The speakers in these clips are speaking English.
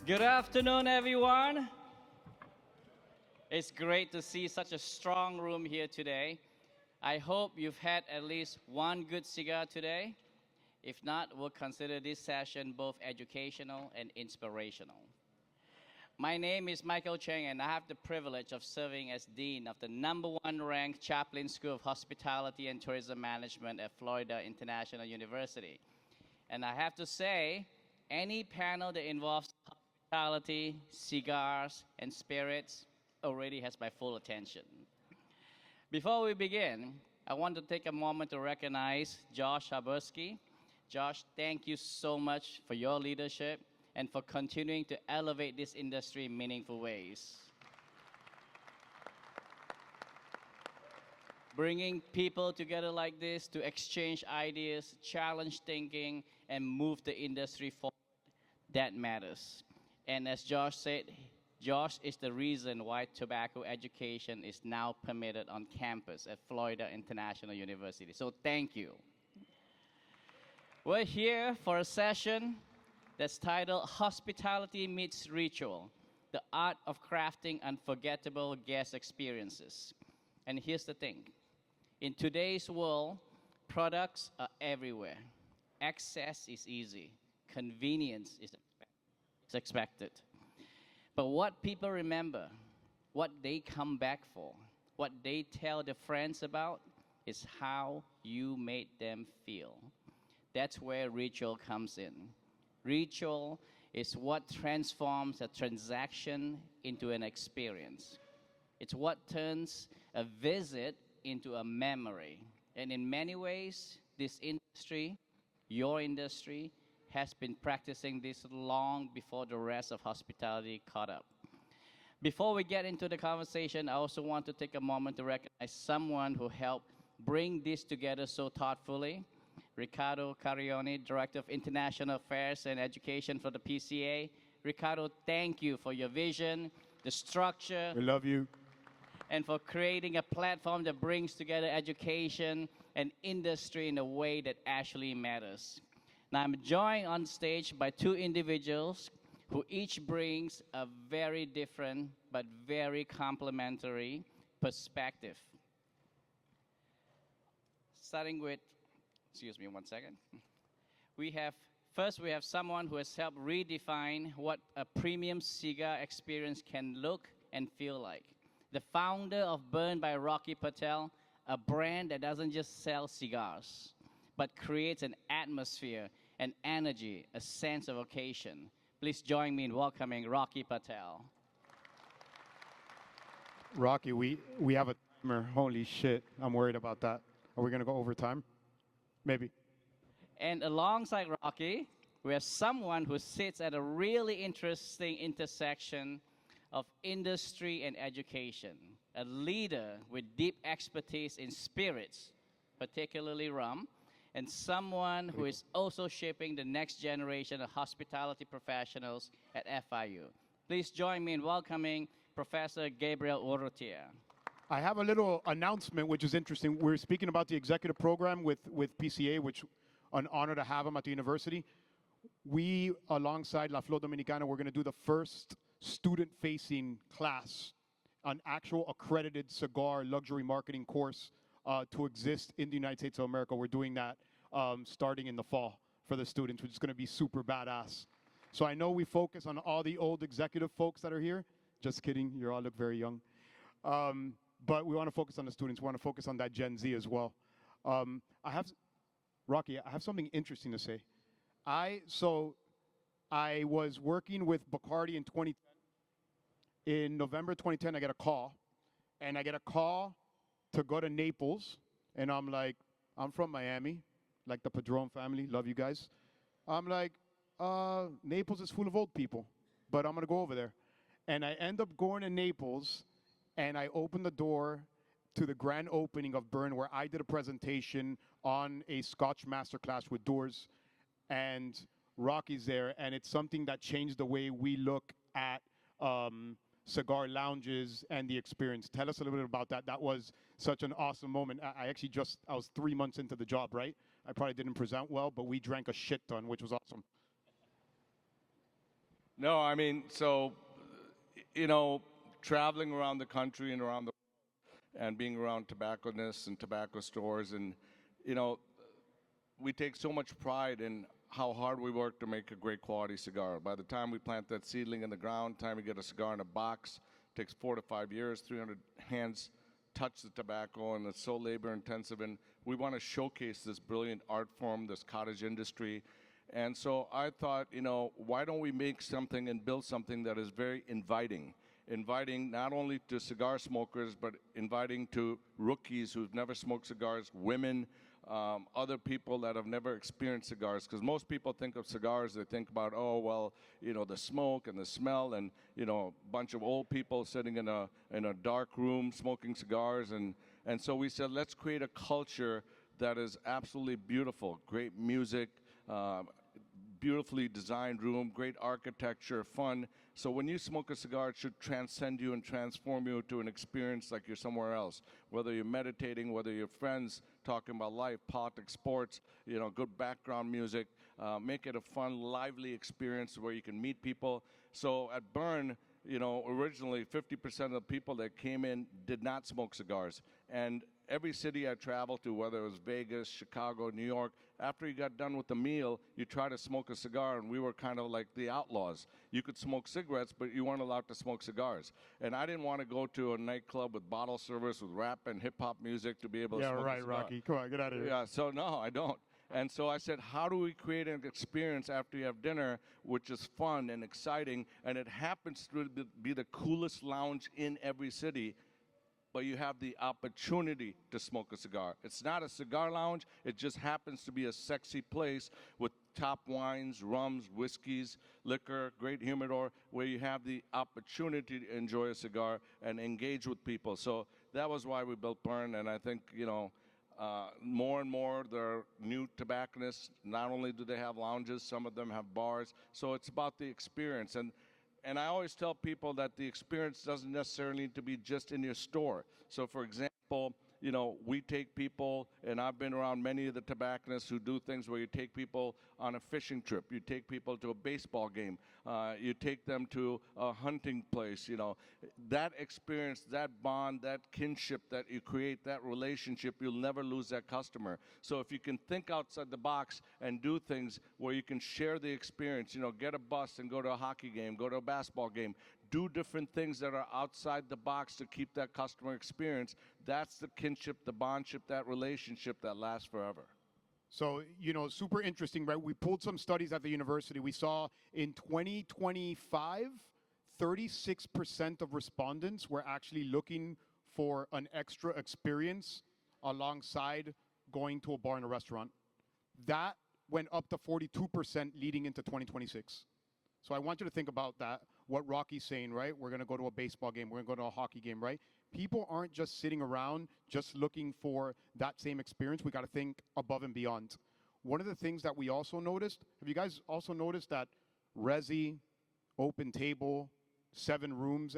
Good afternoon, everyone. It's great to see such a strong room here today. I hope you've had at least one good cigar today. If not, we'll consider this session both educational and inspirational. My name is Michael Cheng, and I have the privilege of serving as Dean of the #1 ranked Chaplin School of Hospitality and Tourism Management at Florida International University. And I have to say, any panel that involves hospitality, cigars, and spirits already has my full attention. Before we begin, I want to take a moment to recognize Josh Habursky. Josh, thank you so much for your leadership and for continuing to elevate this industry in meaningful ways. Bringing people together like this to exchange ideas, challenge thinking, and move the industry forward, that matters. And as Josh said, Josh is the reason why tobacco education is now permitted on campus at Florida International University. So thank you. We're here for a session that's titled Hospitality Meets Ritual, the art of crafting unforgettable guest experiences. And here's the thing. In today's world, products are everywhere. Access is easy. Convenience is expected. But what people remember, what they come back for, what they tell their friends about, is how you made them feel. That's where ritual comes in. Ritual is what transforms a transaction into an experience. It's what turns a visit into a memory. And in many ways, this industry, your industry, has been practicing this long before the rest of hospitality caught up. Before we get into the conversation, I also want to take a moment to recognize someone who helped bring this together so thoughtfully. Ricardo Carioni, Director of International Affairs and Education for the PCA. Ricardo, thank you for your vision, the structure. We love you. And for creating a platform that brings together education and industry in a way that actually matters. Now, I'm joined on stage by two individuals who each brings a very different but very complementary perspective. Starting with, excuse me one second. First, we have someone who has helped redefine what a premium cigar experience can look and feel like. The founder of Burn by Rocky Patel, a brand that doesn't just sell cigars, but creates an atmosphere, an energy, a sense of occasion. Please join me in welcoming Rocky Patel. Rocky, we have a timer. Holy shit, I'm worried about that. Are we going to go over time? Maybe. And alongside Rocky, we have someone who sits at a really interesting intersection of industry and education, a leader with deep expertise in spirits, particularly rum, and someone who is also shaping the next generation of hospitality professionals at FIU. Please join me in welcoming Professor Gabriel Urrutia. I have a little announcement which is interesting. We're speaking about the executive program with PCA, which an honor to have them at the university. We, alongside La Flor Dominicana, we're going to do the first student-facing class, an actual accredited cigar luxury marketing course to exist in the United States of America. We're doing that starting in the fall for the students, which is going to be super badass. So I know we focus on all the old executive folks that are here. Just kidding, you all look very young. But we want to focus on the students. We want to focus on that Gen Z as well. Rocky, I have something interesting to say. I was working with Bacardi in 2010. In November 2010, I get a call. And I get a call to go to Naples. And I'm like, I'm from Miami, like the Padron family. Love you guys. I'm like, Naples is full of old people, but I'm going to go over there. And I end up going to Naples, and I open the door to the grand opening of Burn, where I did a presentation on a Scotch masterclass with doors. And Rocky's there, and it's something that changed the way we look at cigar lounges and the experience. Tell us a little bit about that. That was such an awesome moment. I was 3 months into the job, right? I probably didn't present well, but we drank a shit ton, which was awesome. No, I mean, so, you know, traveling around the country and around the and being around tobacconists and tobacco stores, and you know, we take so much pride in how hard we work to make a great quality cigar. By the time we plant that seedling in the ground, time we get a cigar in a box, takes 4 to 5 years, 300 hands touch the tobacco, and it's so labor intensive. And we want to showcase this brilliant art form, this cottage industry. And so I thought, you know, why don't we make something and build something that is very inviting? Inviting not only to cigar smokers, but inviting to rookies who've never smoked cigars, women, other people that have never experienced cigars. Because most people think of cigars, they think about, oh, well, you know, the smoke and the smell and, you know, a bunch of old people sitting in a dark room smoking cigars. And so we said, let's create a culture that is absolutely beautiful, great music, beautifully designed room, great architecture, fun. So when you smoke a cigar, it should transcend you and transform you to an experience like you're somewhere else. Whether you're meditating, whether you're friends talking about life, politics, sports, you know, good background music. Make it a fun, lively experience where you can meet people. So at Burn, you know, originally 50% of the people that came in did not smoke cigars. And every city I traveled to, whether it was Vegas, Chicago, New York, after you got done with the meal, you try to smoke a cigar, and we were kind of like the outlaws. You could smoke cigarettes, but you weren't allowed to smoke cigars. And I didn't want to go to a nightclub with bottle service, with rap and hip-hop music to be able to smoke a cigar. Rocky. Come on, get out of here. Yeah, so no, I don't. And so I said, how do we create an experience after you have dinner, which is fun and exciting, and it happens to be the coolest lounge in every city, but you have the opportunity to smoke a cigar. It's not a cigar lounge. It just happens to be a sexy place with top wines, rums, whiskeys, liquor, great humidor, where you have the opportunity to enjoy a cigar and engage with people. So that was why we built Burn, and I think, you know, more and more there are new tobacconists. Not only do they have lounges, some of them have bars. So it's about the experience. And I always tell people that the experience doesn't necessarily need to be just in your store. So for example, you know, we take people, and I've been around many of the tobacconists who do things where you take people on a fishing trip, you take people to a baseball game, you take them to a hunting place, you know. That experience, that bond, that kinship that you create, that relationship, you'll never lose that customer. So if you can think outside the box and do things where you can share the experience, you know, get a bus and go to a hockey game, go to a basketball game, do different things that are outside the box to keep that customer experience. That's the kinship, the bondship, that relationship that lasts forever. So, you know, super interesting, right? We pulled some studies at the university. We saw in 2025, 36% of respondents were actually looking for an extra experience alongside going to a bar and a restaurant. That went up to 42% leading into 2026. So I want you to think about that, what Rocky's saying, right? We're going to go to a baseball game. We're going to go to a hockey game, right? People aren't just sitting around just looking for that same experience. We got to think above and beyond. One of the things that we also noticed, have you guys also noticed that Resi, Open Table, 7 Rooms,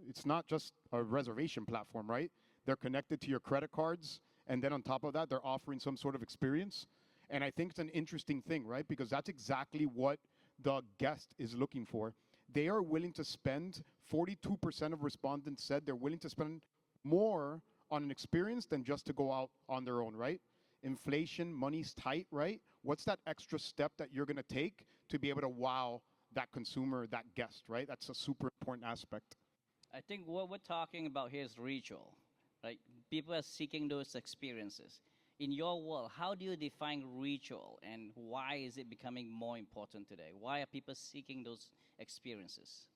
it's not just a reservation platform, right? They're connected to your credit cards, and then on top of that, they're offering some sort of experience. And I think it's an interesting thing, right? Because that's exactly what the guest is looking for. They are willing to spend, 42% of respondents said they're willing to spend more on an experience than just to go out on their own, right? Inflation, money's tight, right? What's that extra step that you're going to take to be able to wow that consumer, that guest, right? That's a super important aspect. I think what we're talking about here is ritual. Like people are seeking those experiences. In your world, how do you define ritual, and why is it becoming more important today? Why are people seeking those experiences?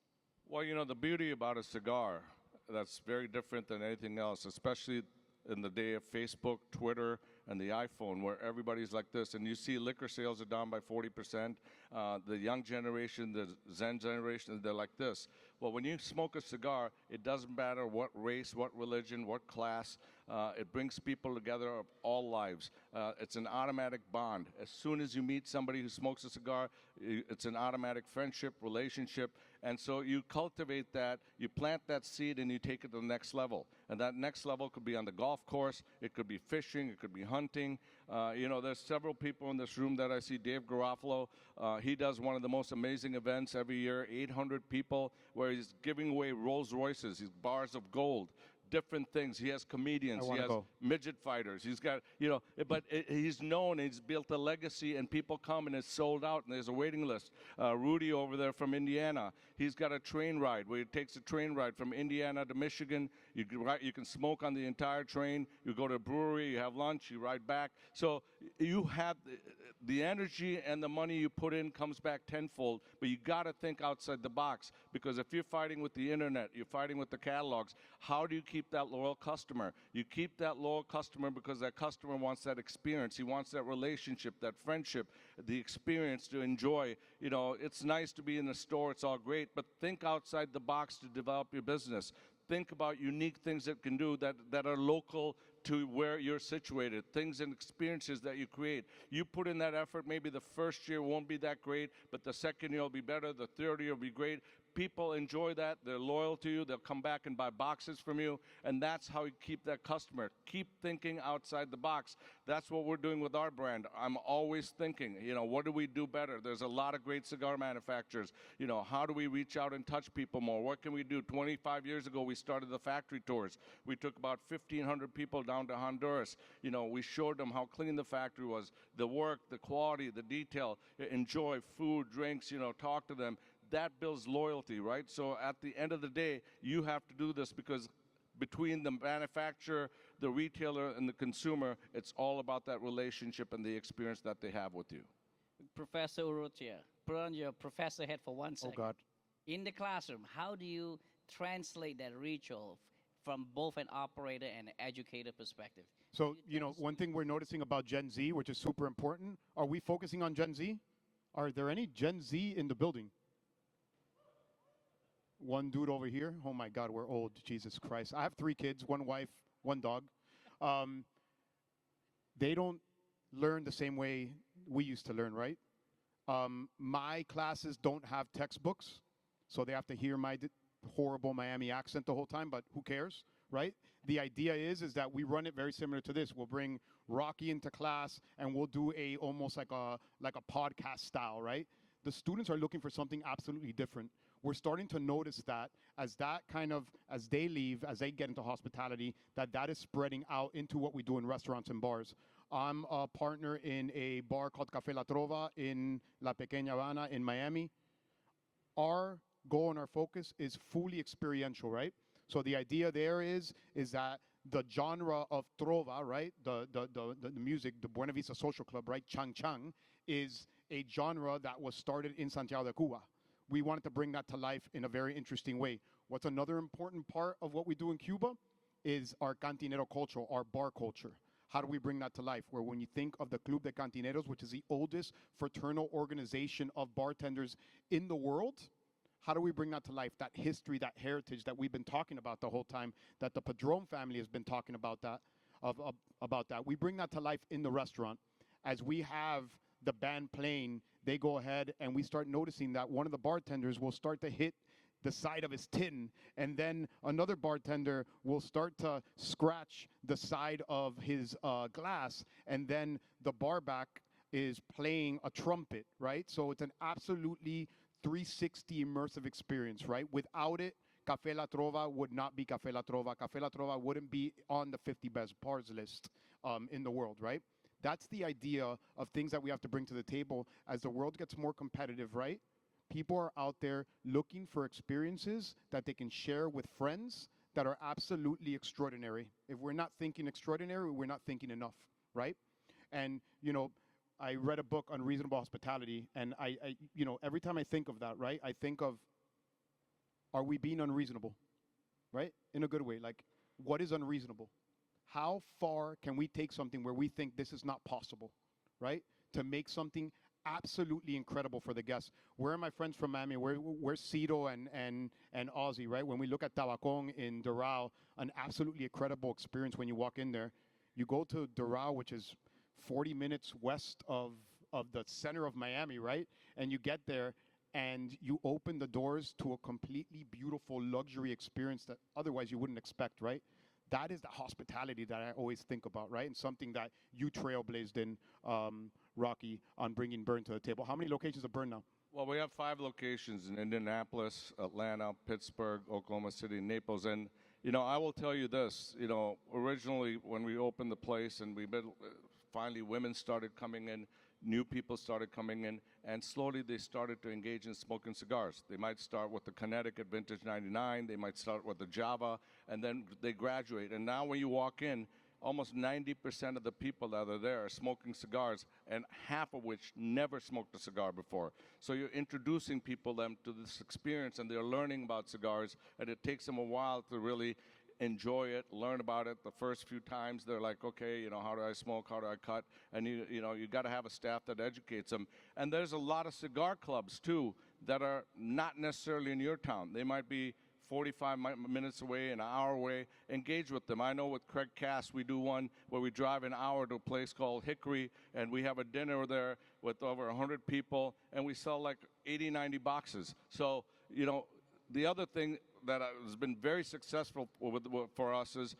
Well, you know, the beauty about a cigar that's very different than anything else, especially in the day of Facebook, Twitter, and the iPhone, where everybody's like this. And you see liquor sales are down by 40%. The young generation, the Zen generation, they're like this. Well, when you smoke a cigar, it doesn't matter what race, what religion, what class. It brings people together of all lives. It's an automatic bond. As soon as you meet somebody who smokes a cigar, it's an automatic friendship, relationship. And so you cultivate that, you plant that seed, and you take it to the next level. And that next level could be on the golf course, it could be fishing, it could be hunting. There's several people in this room that I see. Dave Garofalo, he does one of the most amazing events every year, 800 people, where he's giving away Rolls Royces, he's bars of gold, different things. He has comedians, he has midget fighters. He's got, he's known, he's built a legacy, and people come and it's sold out, and there's a waiting list. Rudy over there from Indiana, he's got a train ride where he takes a train ride from Indiana to Michigan. You can smoke on the entire train. You go to a brewery, you have lunch, you ride back. So you have the energy and the money you put in comes back tenfold, but you got to think outside the box, because if you're fighting with the internet, you're fighting with the catalogs, how do you keep that loyal customer? You keep that loyal customer because that customer wants that experience. He wants that relationship, that friendship, the experience to enjoy. It's nice to be in the store, it's all great, but think outside the box to develop your business. Think about unique things that can do that are local to where you're situated, things and experiences that you create. You put in that effort, maybe the first year won't be that great, but the second year will be better, the third year will be great. People enjoy that, they're loyal to you, they'll come back and buy boxes from you, and that's how you keep that customer. Keep thinking outside the box. That's what we're doing with our brand. I'm always thinking, what do we do better? There's a lot of great cigar manufacturers. How do we reach out and touch people more? What can we do? 25 years ago, we started the factory tours. We took about 1,500 people down to Honduras. We showed them how clean the factory was, the work, the quality, the detail. Enjoy food, drinks, talk to them. That builds loyalty, right? So at the end of the day, you have to do this, because between the manufacturer, the retailer, and the consumer, it's all about that relationship and the experience that they have with you. Professor Urrutia, put on your professor hat for 1 second. Oh, God. In the classroom, how do you translate that ritual from both an operator and an educator perspective? So, one thing we're noticing about Gen Z, which is super important, are we focusing on Gen Z? Are there any Gen Z in the building? One dude over here. Oh my God, we're old. Jesus Christ. I have 3 kids, 1 wife, 1 dog. They don't learn the same way we used to learn, right? My classes don't have textbooks, so they have to hear my horrible Miami accent the whole time, but who cares, right? The idea is that we run it very similar to this. We'll bring Rocky into class, and we'll do almost like a podcast style, right? The students are looking for something absolutely different. We're starting to notice that as they leave, as they get into hospitality, that is spreading out into what we do in restaurants and bars. I'm a partner in a bar called Café La Trova in La Pequeña Habana in Miami. Our goal and our focus is fully experiential, right? So the idea there is that the genre of trova, right, the music, the Buena Vista Social Club, right, Chang Chang, is a genre that was started in Santiago de Cuba. We wanted to bring that to life in a very interesting way. What's another important part of what we do in Cuba is our cantinero culture, our bar culture. How do we bring that to life? Where when you think of the Club de Cantineros, which is the oldest fraternal organization of bartenders in the world, how do we bring that to life? That history, that heritage that we've been talking about the whole time, that the Padron family has been talking about that. We bring that to life in the restaurant. As we have the band playing, they go ahead and we start noticing that one of the bartenders will start to hit the side of his tin, and then another bartender will start to scratch the side of his glass, and then the barback is playing a trumpet, right? So it's an absolutely 360 immersive experience, right? Without it, Café La Trova would not be Café La Trova. Café La Trova wouldn't be on the 50 best bars list in the world, right? That's the idea of things that we have to bring to the table as the world gets more competitive, right? People are out there looking for experiences that they can share with friends that are absolutely extraordinary. If we're not thinking extraordinary, we're not thinking enough, right? And, I read a book, Unreasonable Hospitality, and I every time I think of that, right, I think of, are we being unreasonable, right? In a good way. Like, what is unreasonable? How far can we take something where we think this is not possible, right? To make something absolutely incredible for the guests. Where are my friends from Miami? Where's Cito and Ozzy, right? When we look at Tabacon in Doral, an absolutely incredible experience when you walk in there. You go to Doral, which is 40 minutes west of the center of Miami, right? And you get there and you open the doors to a completely beautiful luxury experience that otherwise you wouldn't expect, right? That is the hospitality that I always think about, right? And something that you trailblazed in, Rocky, on bringing Burn to the table. How many locations of Burn now? Well, we have 5 locations in Indianapolis, Atlanta, Pittsburgh, Oklahoma City, Naples. And, I will tell you this, originally when we opened the place and finally women started coming in, new people started coming in, and slowly they started to engage in smoking cigars. They might start with the Connecticut Vintage 99, they might start with the Java, and then they graduate. And now when you walk in, almost 90% of the people that are there are smoking cigars, and half of which never smoked a cigar before. So you're introducing people them to this experience, and they're learning about cigars, and it takes them a while to really enjoy it, learn about it. The first few times they're like, okay, how do I smoke? How do I cut? And you got to have a staff that educates them. And there's a lot of cigar clubs too that are not necessarily in your town. They might be 45 minutes away, an hour away. Engage with them. I know with Craig Cass, we do one where we drive an hour to a place called Hickory, and we have a dinner there with over 100 people, and we sell like 80, 90 boxes. So, the other thing that has been very successful for us is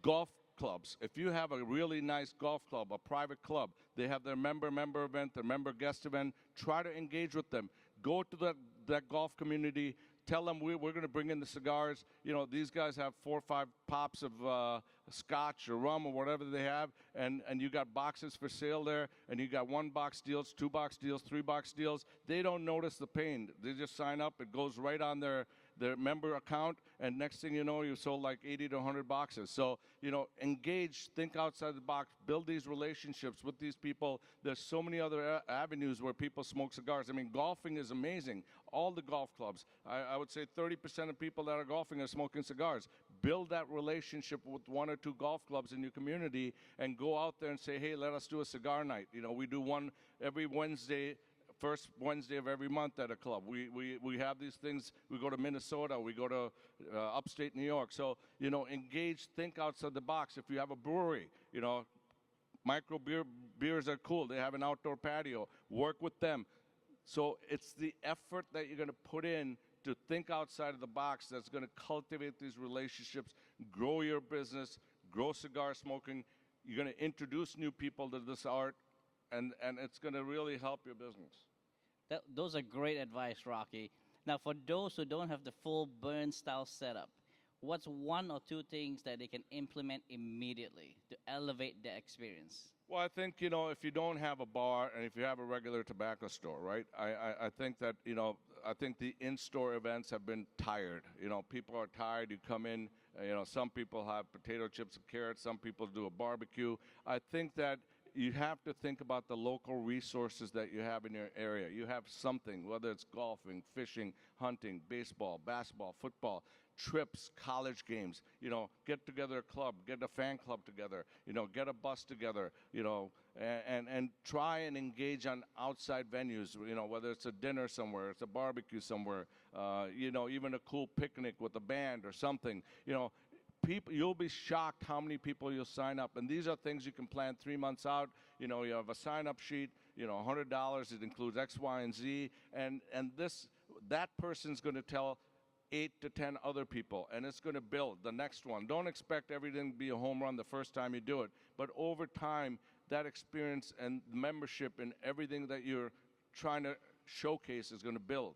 golf clubs. If you have a really nice golf club, a private club, they have their member event, their member guest event, try to engage with them. Go to that golf community, tell them we're going to bring in the cigars. These guys have 4 or 5 pops of scotch or rum or whatever they have, and you got boxes for sale there, and you got 1-box deals, 2-box deals, 3-box deals. They don't notice the pain. They just sign up. It goes right on their member account, and next thing you know, you sold like 80 to 100 boxes. So, engage, think outside the box, build these relationships with these people. There's so many other avenues where people smoke cigars. I mean, golfing is amazing. All the golf clubs, I would say 30% of people that are golfing are smoking cigars. Build that relationship with 1 or 2 golf clubs in your community and go out there and say, hey, let us do a cigar night. We do one every Wednesday, first Wednesday of every month at a club. We have these things. We go to Minnesota. We go to upstate New York. So, engage, think outside the box. If you have a brewery, micro beers are cool. They have an outdoor patio. Work with them. So it's the effort that you're going to put in to think outside of the box that's going to cultivate these relationships, grow your business, grow cigar smoking. You're going to introduce new people to this art, and it's going to really help your business. Those are great advice, Rocky. Now, for those who don't have the full Burn style setup, what's 1 or 2 things that they can implement immediately to elevate their experience? Well, I think, if you don't have a bar and if you have a regular tobacco store, right, I think that, I think the in-store events have been tired. People are tired. You come in, some people have potato chips and carrots. Some people do a barbecue. I think that you have to think about the local resources that you have in your area. You have something, whether it's golfing, fishing, hunting, baseball, basketball, football, trips, college games, get together a club, get a fan club together, get a bus together, and try and engage on outside venues, whether it's a dinner somewhere, it's a barbecue somewhere, even a cool picnic with a band or something, people, you'll be shocked how many people you'll sign up. And these are things you can plan 3 months out. You have a sign-up sheet, $100. It includes X, Y, and Z. And that person's going to tell 8 to 10 other people, and it's going to build the next one. Don't expect everything to be a home run the first time you do it. But over time, that experience and membership and everything that you're trying to showcase is going to build.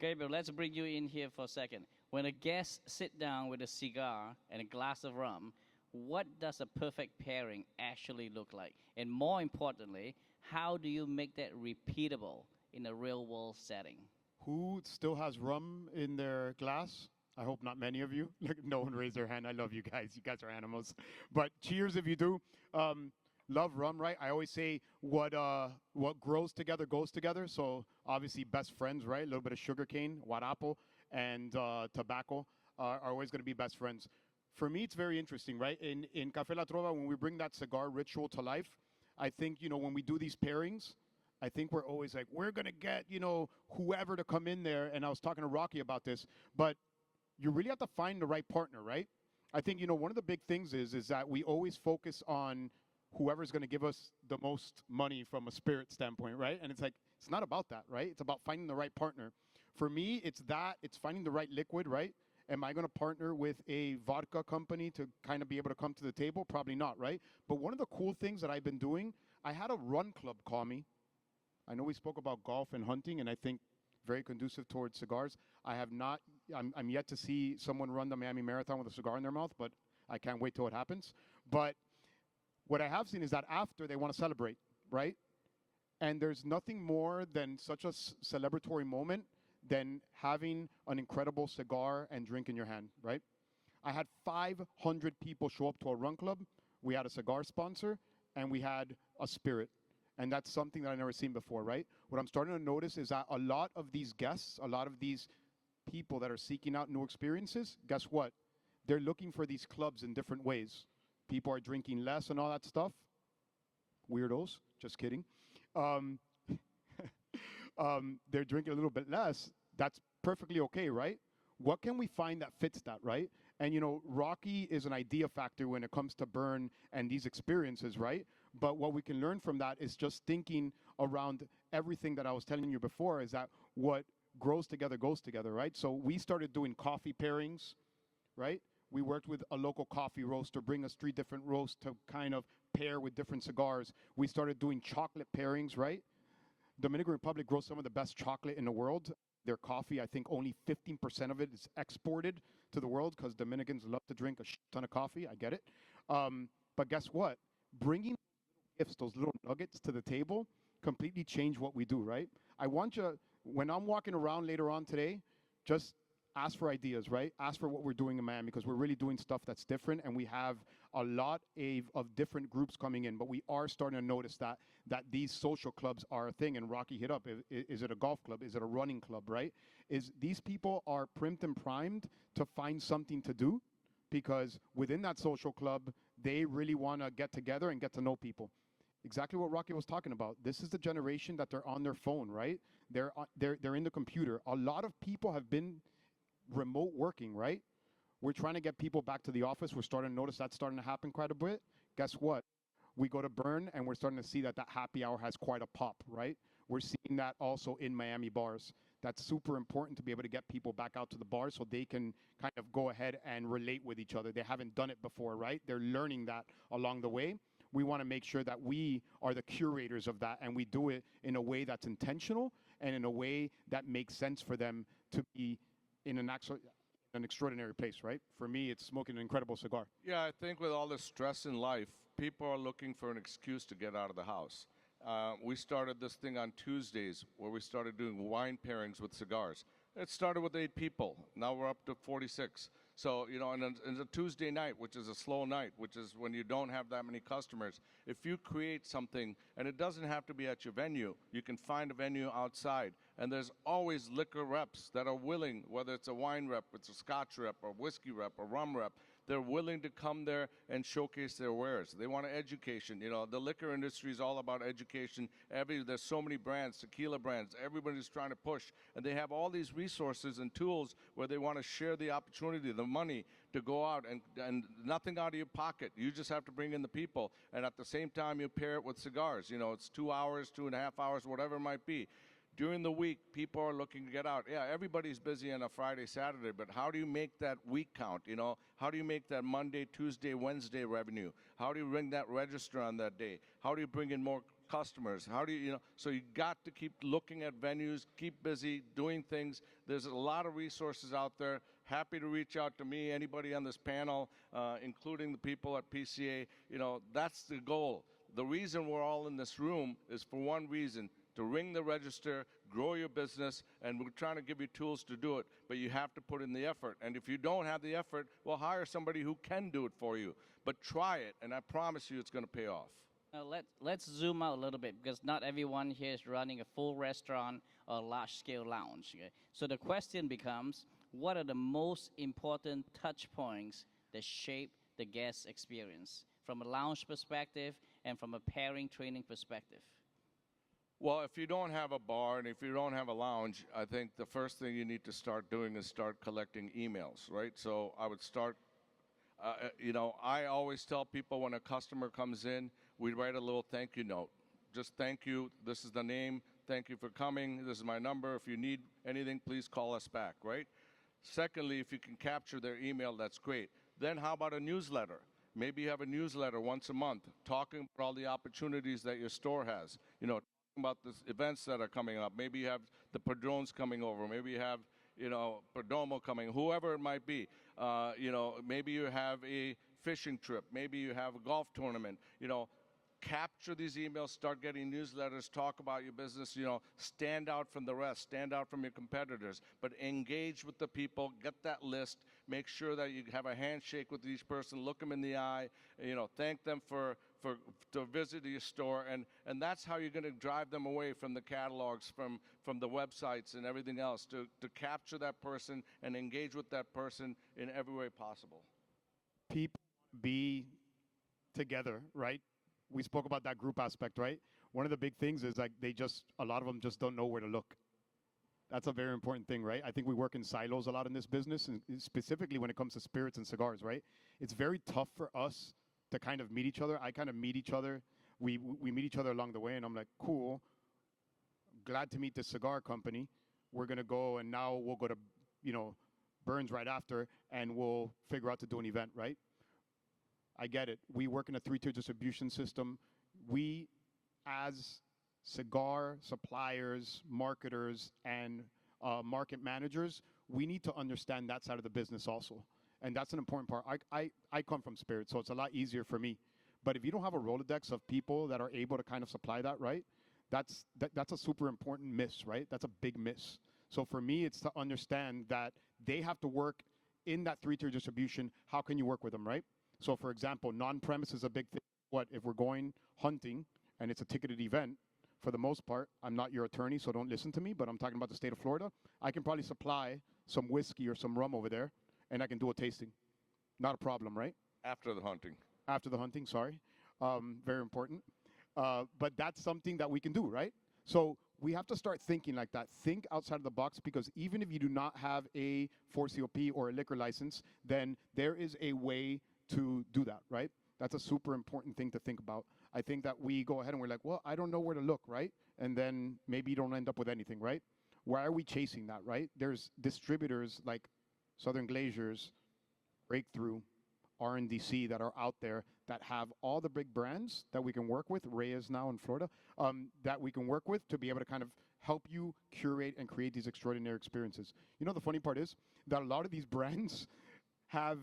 Gabriel, let's bring you in here for a second. When a guest sit down with a cigar and a glass of rum, what does a perfect pairing actually look like? And more importantly, how do you make that repeatable in a real-world setting? Who still has rum in their glass? I hope not many of you. No one raised their hand. I love you guys. You guys are animals. But cheers if you do. Love rum, right? I always say what grows together goes together. So obviously best friends, right? A little bit of sugarcane, guarapo, and tobacco are always going to be best friends. For me, it's very interesting, right? In Café La Trova, when we bring that cigar ritual to life, I think, when we do these pairings, I think we're always like, we're going to get, whoever to come in there. And I was talking to Rocky about this, but you really have to find the right partner, right? I think, one of the big things is that we always focus on whoever's going to give us the most money from a spirit standpoint, right? And it's like, it's not about that, right? It's about finding the right partner. For me, it's finding the right liquid, right? Am I going to partner with a vodka company to kind of be able to come to the table? Probably not, right? But one of the cool things that I've been doing, I had a run club call me. I know we spoke about golf and hunting, and I think very conducive towards cigars. I'm yet to see someone run the Miami Marathon with a cigar in their mouth, but I can't wait till it happens. But what I have seen is that after they want to celebrate, right? And there's nothing more than such a celebratory moment than having an incredible cigar and drink in your hand, right? I had 500 people show up to a run club. We had a cigar sponsor, and we had a spirit. And that's something that I've never seen before, right? What I'm starting to notice is that a lot of these guests, a lot of these people that are seeking out new experiences, guess what? They're looking for these clubs in different ways. People are drinking less and all that stuff. Weirdos, just kidding. They're drinking a little bit less. That's perfectly okay, right? What can we find that fits that, right? And, Rocky is an idea factor when it comes to burn and these experiences, right? But what we can learn from that is just thinking around everything that I was telling you before, is that what grows together goes together, right? So we started doing coffee pairings, right? We worked with a local coffee roaster, bring us 3 different roasts to kind of pair with different cigars. We started doing chocolate pairings, right? Dominican Republic grows some of the best chocolate in the world. Their coffee, I think only 15% of it is exported to the world because Dominicans love to drink a ton of coffee. I get it. But guess what? Bringing gifts, those little nuggets to the table, completely change what we do, right? I want you, when I'm walking around later on today, just ask for ideas, right? Ask for what we're doing in Miami, because we're really doing stuff that's different, and we have a lot of different groups coming in, but we are starting to notice that these social clubs are a thing. And Rocky hit up, is it a golf club? Is it a running club, right? These people are primed and primed to find something to do, because within that social club, they really want to get together and get to know people. Exactly what Rocky was talking about. This is the generation that they're on their phone, right? They're in the computer. A lot of people have been remote working, right? We're trying to get people back to the office. We're starting to notice that's starting to happen quite a bit. Guess what? We go to Burn, and we're starting to see that happy hour has quite a pop, right? We're seeing that also in Miami bars. That's super important to be able to get people back out to the bars so they can kind of go ahead and relate with each other. They haven't done it before, right? They're learning that along the way. We want to make sure that we are the curators of that, and we do it in a way that's intentional and in a way that makes sense for them to be in an extraordinary place, right? For me, it's smoking an incredible cigar. Yeah, I think with all the stress in life, people are looking for an excuse to get out of the house. We started this thing on Tuesdays where we started doing wine pairings with cigars. It started with 8 people. Now we're up to 46. So, and it's a Tuesday night, which is a slow night, which is when you don't have that many customers. If you create something, and it doesn't have to be at your venue, you can find a venue outside. And there's always liquor reps that are willing, whether it's a wine rep, it's a scotch rep, or whiskey rep, or rum rep, they're willing to come there and showcase their wares. They want education. The liquor industry is all about education. There's so many brands, tequila brands, everybody's trying to push. And they have all these resources and tools where they want to share the opportunity, the money to go out and nothing out of your pocket. You just have to bring in the people. And at the same time, you pair it with cigars. It's 2 hours, 2.5 hours, whatever it might be. During the week, people are looking to get out. Yeah, everybody's busy on a Friday, Saturday, but how do you make that week count? How do you make that Monday, Tuesday, Wednesday revenue? How do you ring that register on that day? How do you bring in more customers? How do you, so you got to keep looking at venues, keep busy, doing things. There's a lot of resources out there. Happy to reach out to me, anybody on this panel, including the people at PCA. That's the goal. The reason we're all in this room is for one reason: to ring the register, grow your business, and we're trying to give you tools to do it, but you have to put in the effort. And if you don't have the effort, well, hire somebody who can do it for you. But try it, and I promise you it's going to pay off. Now let's zoom out a little bit, because not everyone here is running a full restaurant or large-scale lounge. Okay? So the question becomes, what are the most important touch points that shape the guest experience from a lounge perspective and from a pairing training perspective? Well, if you don't have a bar and if you don't have a lounge, I think the first thing you need to start doing is start collecting emails, right? So I would start, I always tell people when a customer comes in, we write a little thank you note. Just thank you. This is the name. Thank you for coming. This is my number. If you need anything, please call us back, right? Secondly, if you can capture their email, that's great. Then how about a newsletter? Maybe you have a newsletter once a month talking about all the opportunities that your store has. Talking about the events that are coming up. Maybe you have the Padrones coming over. Maybe you have, Perdomo coming, whoever it might be. Maybe you have a fishing trip. Maybe you have a golf tournament. Capture these emails, start getting newsletters, talk about your business, stand out from the rest, stand out from your competitors, but engage with the people, get that list, make sure that you have a handshake with each person, look them in the eye, thank them to visit your store, and that's how you're going to drive them away from the catalogs, from the websites and everything else, to capture that person and engage with that person in every way possible. People be together, right? We spoke about that group aspect, right? One of the big things is like a lot of them just don't know where to look. That's a very important thing, right? I think we work in silos a lot in this business, and specifically when it comes to spirits and cigars, right? It's very tough for us to kind of meet each other. I kind of meet each other. We meet each other along the way, and I'm like, cool, glad to meet this cigar company. We're going to go, and now we'll go to, Burns right after, and we'll figure out to do an event, right? I get it. We work in a 3-tier distribution system. We, as cigar suppliers, marketers, and market managers, we need to understand that side of the business also. And that's an important part. I come from spirits, so it's a lot easier for me. But if you don't have a Rolodex of people that are able to kind of supply that, right, that's a super important miss, right? That's a big miss. So for me, it's to understand that they have to work in that 3-tier distribution. How can you work with them, right? So, for example, non-premise is a big thing. What if we're going hunting and it's a ticketed event? For the most part, I'm not your attorney, so don't listen to me, but I'm talking about the state of Florida. I can probably supply some whiskey or some rum over there, and I can do a tasting. Not a problem, right? After the hunting. After the hunting, sorry. Very important. But that's something that we can do, right? So we have to start thinking like that. Think outside of the box, because even if you do not have a 4COP or a liquor license, then there is a way to do that, right? That's a super important thing to think about. I think that we go ahead and we're like, well, I don't know where to look, right? And then maybe you don't end up with anything, right? Why are we chasing that, right? There's distributors like Southern Glaciers, Breakthrough, RNDC that are out there that have all the big brands that we can work with, Reyes now in Florida, that we can work with to be able to kind of help you curate and create these extraordinary experiences. The funny part is that a lot of these brands have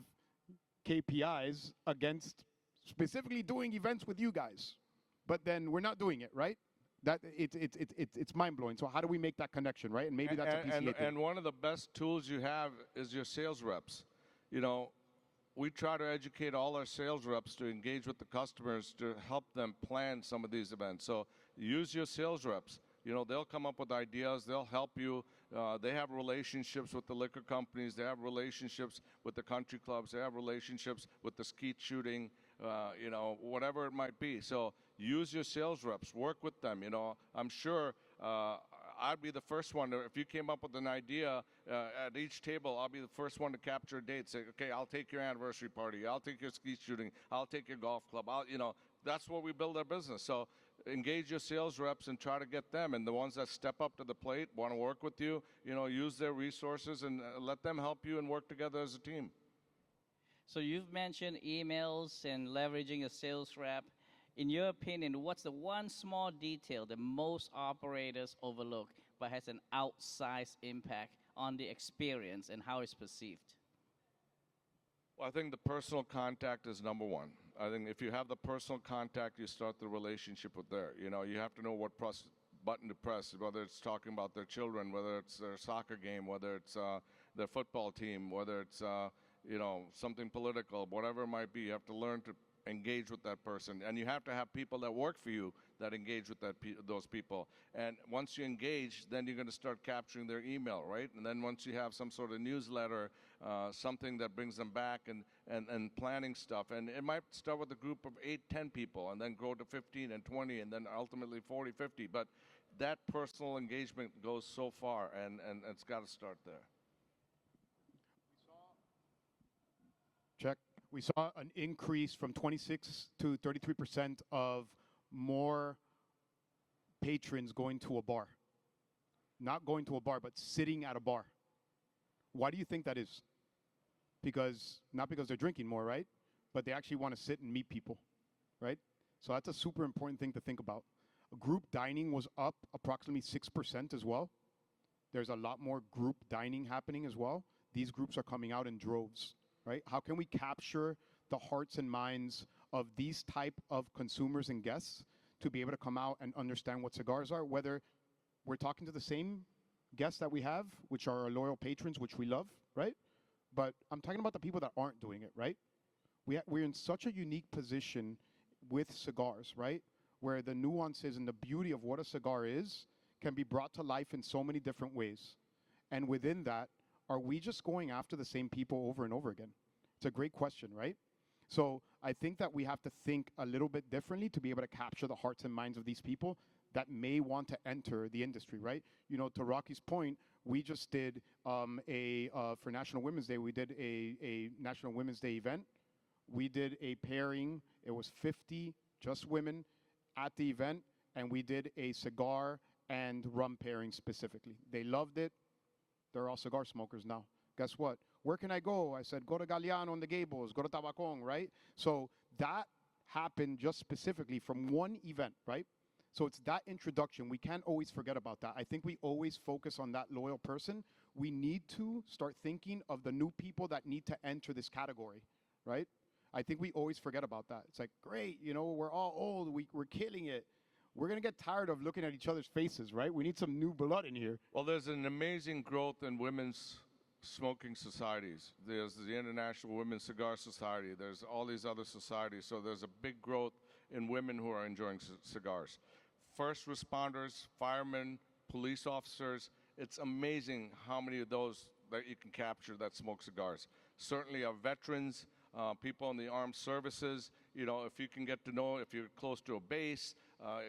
KPIs against specifically doing events with you guys, but then we're not doing it, right? That it's mind blowing. So how do we make that connection, right? And maybe that's a PCA thing. And one of the best tools you have is your sales reps. We try to educate all our sales reps to engage with the customers to help them plan some of these events. So use your sales reps. They'll come up with ideas. They'll help you. They have relationships with the liquor companies. They have relationships with the country clubs. They have relationships with the skeet shooting, whatever it might be. So use your sales reps. Work with them. I'm sure I'd be the first one. If you came up with an idea at each table, I'll be the first one to capture a date. Say, okay, I'll take your anniversary party. I'll take your skeet shooting. I'll take your golf club. That's what we build our business. So engage your sales reps and try to get them. And the ones that step up to the plate, want to work with you, use their resources and let them help you and work together as a team. So you've mentioned emails and leveraging a sales rep. In your opinion, what's the one small detail that most operators overlook but has an outsized impact on the experience and how it's perceived? Well, I think the personal contact is number one. I think if you have the personal contact, you start the relationship with there. You have to know what button to press, whether it's talking about their children, whether it's their soccer game, whether it's their football team, whether it's something political, whatever it might be. You have to learn to engage with that person, and you have to have people that work for you that engage with those people. And once you engage, then you're going to start capturing their email, right? And then once you have some sort of newsletter, something that brings them back and planning stuff, and it might start with a group of 8, 10 people and then grow to 15 and 20 and then ultimately 40, 50. But that personal engagement goes so far, and it's got to start there. Check. We saw an increase from 26 to 33% of more patrons going to a bar. Not going to a bar, but sitting at a bar. Why do you think that is? Not because they're drinking more, right? But they actually want to sit and meet people, right? So that's a super important thing to think about. Group dining was up approximately 6% as well. There's a lot more group dining happening as well. These groups are coming out in droves, right? How can we capture the hearts and minds of these type of consumers and guests to be able to come out and understand what cigars are, whether we're talking to the same guests that we have, which are our loyal patrons, which we love, right? But I'm talking about the people that aren't doing it, right? We're in such a unique position with cigars, right? Where the nuances and the beauty of what a cigar is can be brought to life in so many different ways. And within that, are we just going after the same people over and over again? It's a great question, right? So I think that we have to think a little bit differently to be able to capture the hearts and minds of these people that may want to enter the industry, right? You know, to Rocky's point, we just did for National Women's Day, we did a National Women's Day event. We did a pairing. It was 50 just women at the event, and we did a cigar and rum pairing specifically. They loved it. They're all cigar smokers now. Guess what? Where can I go? I said, go to Galeano on the Gables, go to Tabacón, right? So that happened just specifically from one event, right? So it's that introduction. We can't always forget about that. I think we always focus on that loyal person. We need to start thinking of the new people that need to enter this category, right? I think we always forget about that. It's like, great, you know, we're all old, we're killing it. We're going to get tired of looking at each other's faces, right? We need some new blood in here. Well, there's an amazing growth in women's smoking societies. There's the International Women's Cigar Society. There's all these other societies. So there's a big growth in women who are enjoying cigars. First responders, firemen, police officers, it's amazing how many of those that you can capture that smoke cigars. Certainly our veterans, people in the armed services, you know, if you can get to know, if you're close to a base,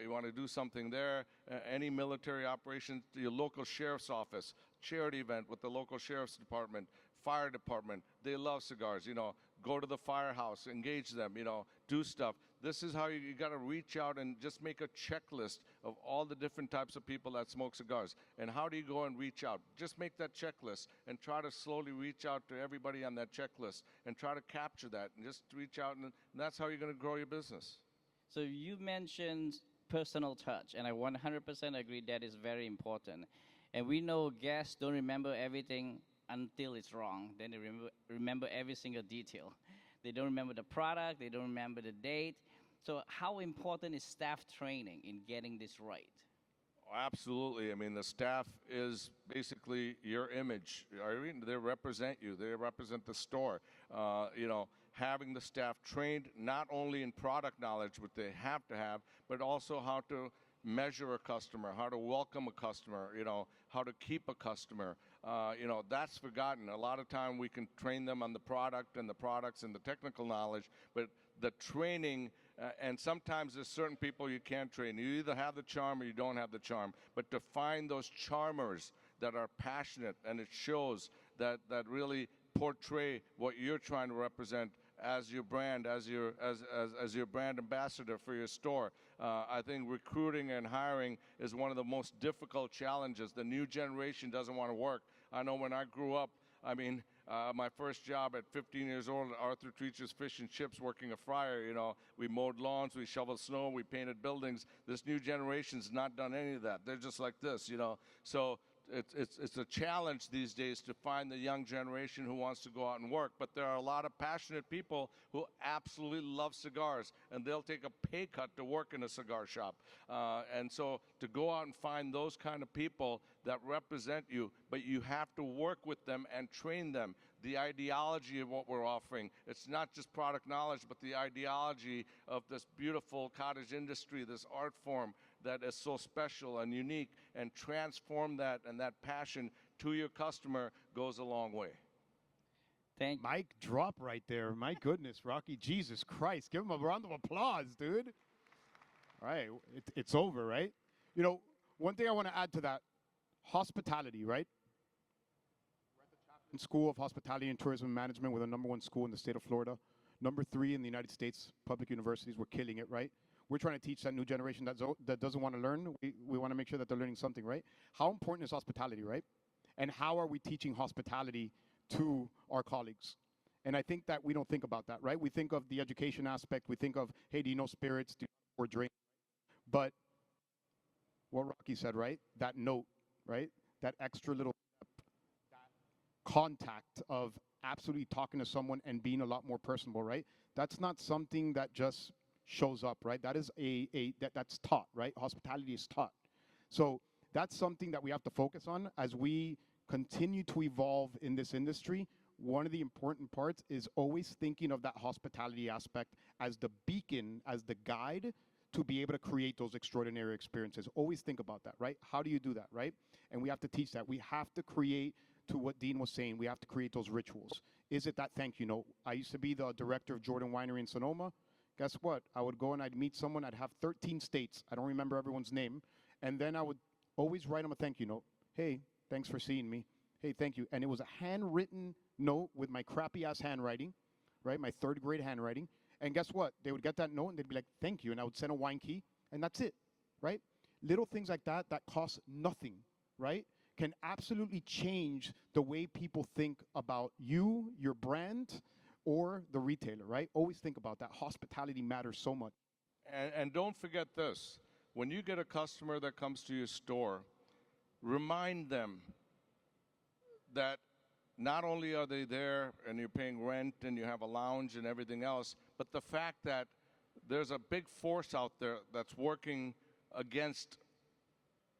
you want to do something there, any military operation, your local sheriff's office, charity event with the local sheriff's department, fire department, they love cigars, you know, go to the firehouse, engage them, you know, do stuff. This is how you got to reach out and just make a checklist of all the different types of people that smoke cigars. And how do you go and reach out? Just make that checklist and try to slowly reach out to everybody on that checklist and try to capture that and just reach out, and that's how you're going to grow your business. So you mentioned personal touch, and I 100% agree that is very important. And we know guests don't remember everything until it's wrong. Then they remember every single detail. They don't remember the product. They don't remember the date. So how important is staff training in getting this right? Absolutely. I mean, the staff is basically your image. They represent you. They represent the store. You know, having the staff trained not only in product knowledge, what they have to have, but also how to measure a customer, how to welcome a customer, you know, how to keep a customer. You know, that's forgotten. A lot of time we can train them on the product and the products and the technical knowledge, but the training, and sometimes there's certain people you can't train. You either have the charm or you don't have the charm. But to find those charmers that are passionate and it shows that really portray what you're trying to represent as your brand, as your brand ambassador for your store. I think recruiting and hiring is one of the most difficult challenges. The new generation doesn't want to work. I know when I grew up, I mean, my first job at 15 years old at Arthur Treacher's Fish and Chips, working a fryer, you know, we mowed lawns, we shoveled snow, we painted buildings. This new generation's not done any of that. They're just like this, you know. So it's a challenge these days to find the young generation who wants to go out and work. But there are a lot of passionate people who absolutely love cigars, and they'll take a pay cut to work in a cigar shop. And so to go out and find those kind of people that represent you, but you have to work with them and train them. The ideology of what we're offering, it's not just product knowledge, but the ideology of this beautiful cottage industry, this art form that is so special and unique, and transform that and that passion to your customer goes a long way. Thank you. Mic drop right there. My goodness, Rocky. Jesus Christ. Give him a round of applause, dude. All right. It's over, right? You know, one thing I want to add to that, hospitality, right? School of Hospitality and Tourism Management. We're the #1 school in the state of Florida. #3 in the United States, public universities. We're killing it, right? We're trying to teach that new generation that doesn't want to learn. We want to make sure that they're learning something, right? How important is hospitality, right? And how are we teaching hospitality to our colleagues? And I think that we don't think about that, right? We think of the education aspect. We think of, hey, do you know spirits? Do you know pour drink? But what Rocky said, right? That note, right? That extra little contact of absolutely talking to someone and being a lot more personable, right? That's not something that just shows up, right? That is that's taught, right? Hospitality is taught. So that's something that we have to focus on as we continue to evolve in this industry. One of the important parts is always thinking of that hospitality aspect as the beacon, as the guide to be able to create those extraordinary experiences. Always think about that, right? How do you do that, right? And we have to teach that. We have to create, to what Dean was saying, we have to create those rituals. Is it that thank you note? I used to be the director of Jordan Winery in Sonoma. Guess what? I would go and I'd meet someone. I'd have 13 states. I don't remember everyone's name. And then I would always write them a thank you note. Hey, thanks for seeing me. Hey, thank you. And it was a handwritten note with my crappy ass handwriting, right? My 3rd grade handwriting. And guess what? They would get that note and they'd be like, thank you. And I would send a wine key and that's it, right? Little things like that that cost nothing, right? Can absolutely change the way people think about you, your brand, or the retailer, right? Always think about that. Hospitality matters so much. And don't forget this. When you get a customer that comes to your store, remind them that not only are they there and you're paying rent and you have a lounge and everything else, but the fact that there's a big force out there that's working against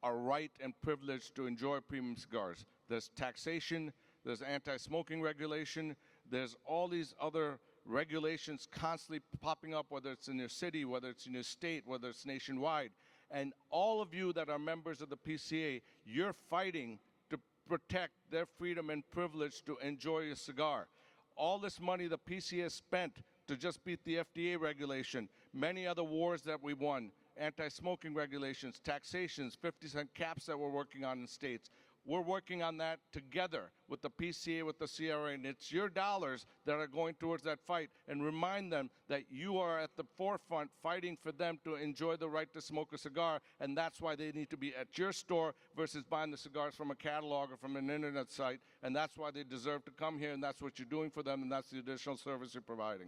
our right and privilege to enjoy premium cigars. There's taxation, there's anti-smoking regulation, there's all these other regulations constantly popping up, whether it's in your city, whether it's in your state, whether it's nationwide. And all of you that are members of the PCA, you're fighting to protect their freedom and privilege to enjoy a cigar. All this money the PCA spent to just beat the FDA regulation, many other wars that we won, anti-smoking regulations, taxations, 50-cent caps that we're working on in states. We're working on that together with the PCA, with the CRA, and it's your dollars that are going towards that fight. And remind them that you are at the forefront fighting for them to enjoy the right to smoke a cigar, and that's why they need to be at your store versus buying the cigars from a catalog or from an internet site, and that's why they deserve to come here, and that's what you're doing for them, and that's the additional service you're providing.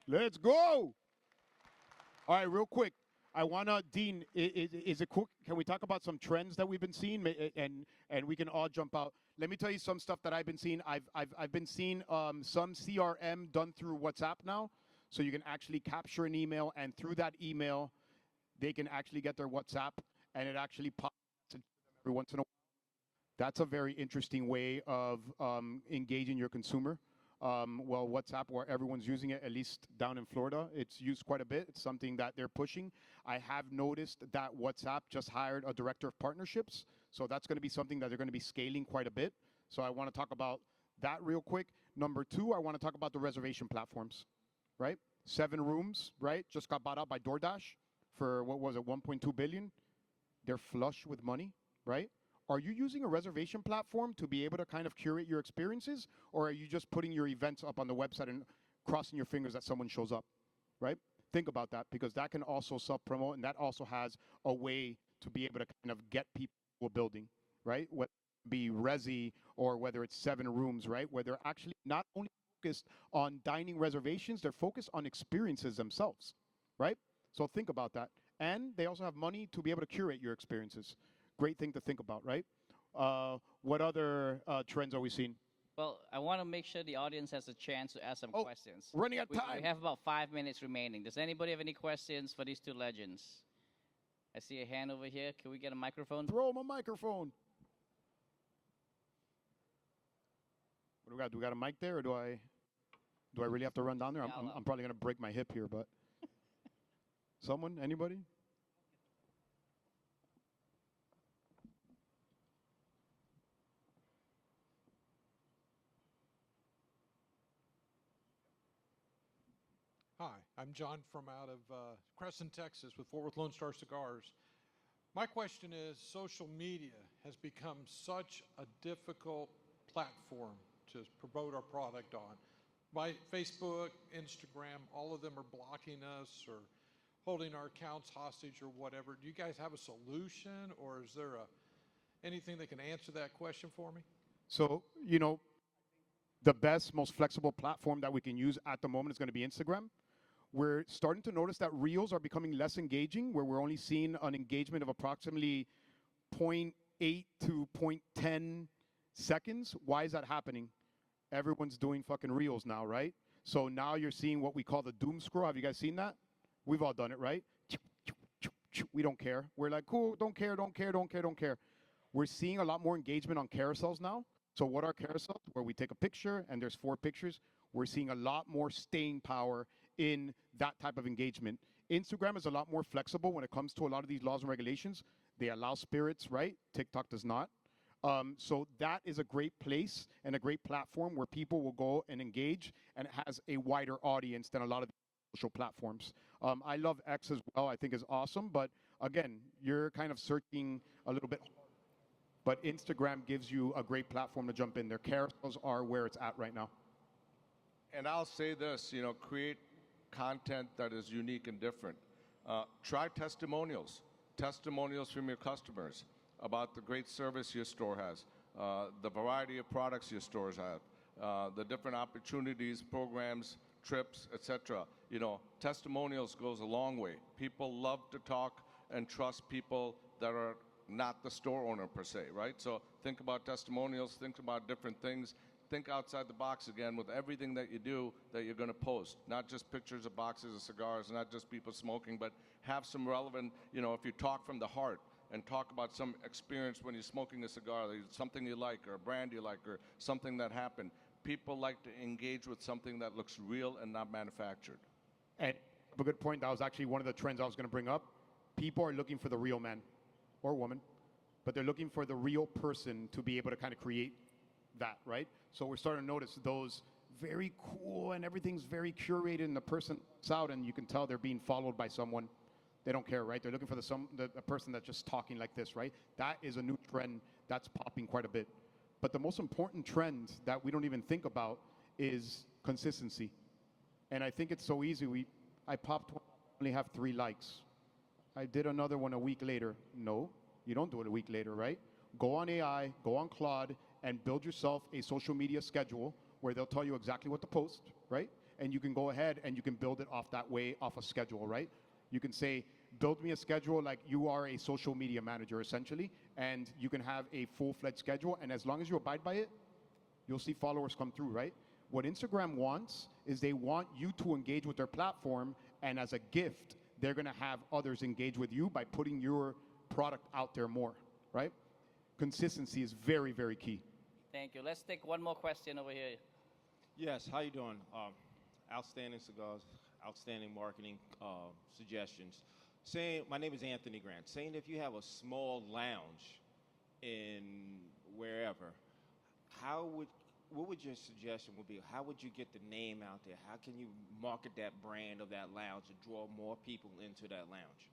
Let's go! All right, real quick. I want to, Dean, is it cool? Can we talk about some trends that we've been seeing, and we can all jump out? Let me tell you some stuff that I've been seeing. I've been seeing some CRM done through WhatsApp now, so you can actually capture an email, and through that email, they can actually get their WhatsApp, and it actually pops every once in a while. That's a very interesting way of engaging your consumer. Well, WhatsApp, where everyone's using it, at least down in Florida, it's used quite a bit. It's something that they're pushing. I have noticed that WhatsApp just hired a director of partnerships, so that's going to be something that they're going to be scaling quite a bit. So I want to talk about that real quick. Number 2, I want to talk about the reservation platforms, right? 7 Rooms, right? Just got bought out by DoorDash for, what was it, 1.2 billion. They're flush with money, right? Are you using a reservation platform to be able to kind of curate your experiences, or are you just putting your events up on the website and crossing your fingers that someone shows up, right? Think about that, because that can also self-promote, and that also has a way to be able to kind of get people to a building, right? Whether it be Resi or whether it's 7 Rooms, right? Where they're actually not only focused on dining reservations, they're focused on experiences themselves, right? So think about that. And they also have money to be able to curate your experiences. Great thing to think about, right? What other trends are we seeing? Well, I want to make sure the audience has a chance to ask some questions. Running out of We time. have about 5 minutes remaining. Does anybody have any questions for these 2 legends? I see a hand over here. Can we get a microphone? Throw him a microphone. What do we got? Do we got a mic there, or do I really have to run down there? I'm probably going to break my hip here, but someone, anybody? Hi, I'm John from out of Crescent, Texas with Fort Worth Lone Star Cigars. My question is, social media has become such a difficult platform to promote our product on. My Facebook, Instagram, all of them are blocking us or holding our accounts hostage or whatever. Do you guys have a solution, or is there anything that can answer that question for me? So, you know, the best, most flexible platform that we can use at the moment is going to be Instagram. We're starting to notice that Reels are becoming less engaging, where we're only seeing an engagement of approximately 0.8 to 0.10 seconds. Why is that happening? Everyone's doing fucking Reels now, right? So now you're seeing what we call the doom scroll. Have you guys seen that? We've all done it, right? We don't care. We're like, cool, don't care, don't care, don't care, don't care. We're seeing a lot more engagement on carousels now. So what are carousels? Where we take a picture and there's 4 pictures. We're seeing a lot more staying power in that type of engagement. Instagram is a lot more flexible when it comes to a lot of these laws and regulations. They allow spirits, right? TikTok does not. So that is a great place and a great platform where people will go and engage, and it has a wider audience than a lot of social platforms. I love X as well. I think is awesome. But again, you're kind of searching a little bit. But Instagram gives you a great platform to jump in there. Carousels are where it's at right now. And I'll say this, you know, create content that is unique and different. Try testimonials from your customers about the great service your store has, the variety of products your stores have, the different opportunities, programs, trips, etc. You know, testimonials goes a long way. People love to talk and trust people that are not the store owner per se, right? So think about testimonials, think about different things. Think outside the box again with everything that you do that you're going to post. Not just pictures of boxes of cigars, not just people smoking, but have some relevant, you know, if you talk from the heart and talk about some experience when you're smoking a cigar, something you like or a brand you like or something that happened. People like to engage with something that looks real and not manufactured. And a good point. That was actually one of the trends I was going to bring up. People are looking for the real man or woman, but they're looking for the real person to be able to kind of create that, right? So we're starting to notice those very cool and everything's very curated and the person's out and you can tell they're being followed by someone. They don't care, right? They're looking for the person that's just talking like this, right? That is a new trend that's popping quite a bit. But the most important trend that we don't even think about is consistency. And I think it's so easy. I popped one, only have 3 likes. I did another one a week later. No, you don't do it a week later, right? Go on AI, go on Claude, and build yourself a social media schedule where they'll tell you exactly what to post, right? And you can go ahead and you can build it off that way, off a schedule, right? You can say, build me a schedule like you are a social media manager, essentially, and you can have a full-fledged schedule, and as long as you abide by it, you'll see followers come through, right? What Instagram wants is they want you to engage with their platform, and as a gift, they're gonna have others engage with you by putting your product out there more, right? Consistency is very, very key. Thank you. Let's take one more question over here. Yes, how you doing? Outstanding cigars, outstanding marketing suggestions. My name is Anthony Grant. Saying if you have a small lounge in wherever, what would your suggestion would be? How would you get the name out there? How can you market that brand of that lounge and draw more people into that lounge?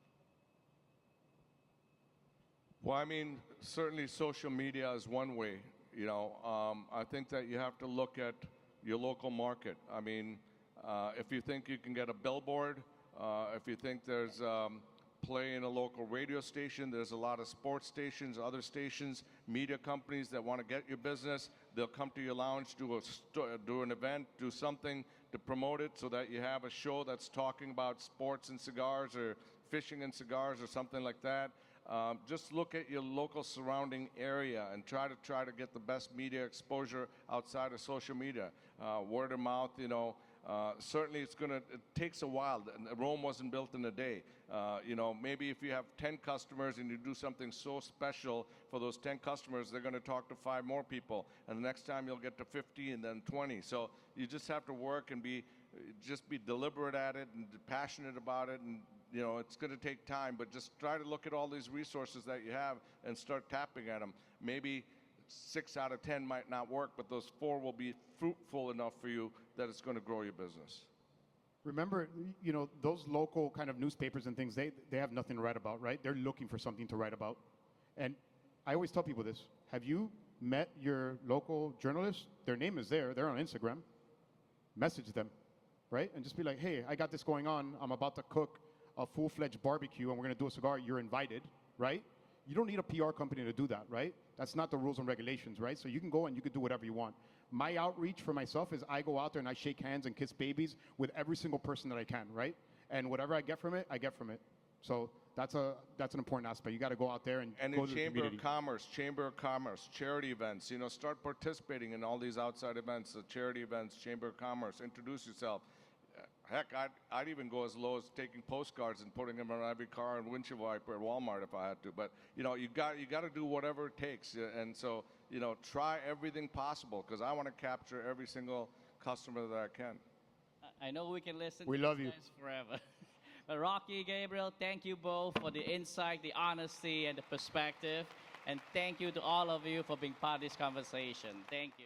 Well, I mean, certainly social media is one way. You know, I think that you have to look at your local market. I mean, if you think you can get a billboard, if you think there's play in a local radio station, there's a lot of sports stations, other stations, media companies that want to get your business. They'll come to your lounge, do an event, do something to promote it so that you have a show that's talking about sports and cigars or fishing and cigars or something like that. Just look at your local surrounding area and try to get the best media exposure outside of social media. Word of mouth, you know, certainly it takes a while. Rome wasn't built in a day. You know, maybe if you have 10 customers and you do something so special for those 10 customers, they're going to talk to 5 more people. And the next time you'll get to 50 and then 20. So you just have to work and just be deliberate at it and passionate about it. And you know, it's going to take time, but just try to look at all these resources that you have and start tapping at them. Maybe 6 out of 10 might not work, but those 4 will be fruitful enough for you that it's going to grow your business. Remember, you know, those local kind of newspapers and things, they have nothing to write about, right? They're looking for something to write about. And I always tell people this. Have you met your local journalist? Their name is there. They're on Instagram. Message them, right? And just be like, hey, I got this going on. I'm about to cook a full-fledged barbecue, and we're going to do a cigar. You're invited, right? You don't need a PR company to do that, right? That's not the rules and regulations, right? So you can go and you can do whatever you want. My outreach for myself is I go out there and I shake hands and kiss babies with every single person that I can, right? And whatever I get from it, I get from it. So that's an important aspect. You got to go out there and go in to the Chamber community. of Commerce, charity events, you know, start participating in all these outside events, the charity events, Chamber of Commerce, introduce yourself. Heck, I'd even go as low as taking postcards and putting them on every car and windshield wiper at Walmart if I had to. But you know, you got to do whatever it takes. And so, you know, try everything possible because I want to capture every single customer that I can. I know we can listen We to love these you. guys forever. But Rocky, Gabriel, thank you both for the insight, the honesty, and the perspective. And thank you to all of you for being part of this conversation. Thank you.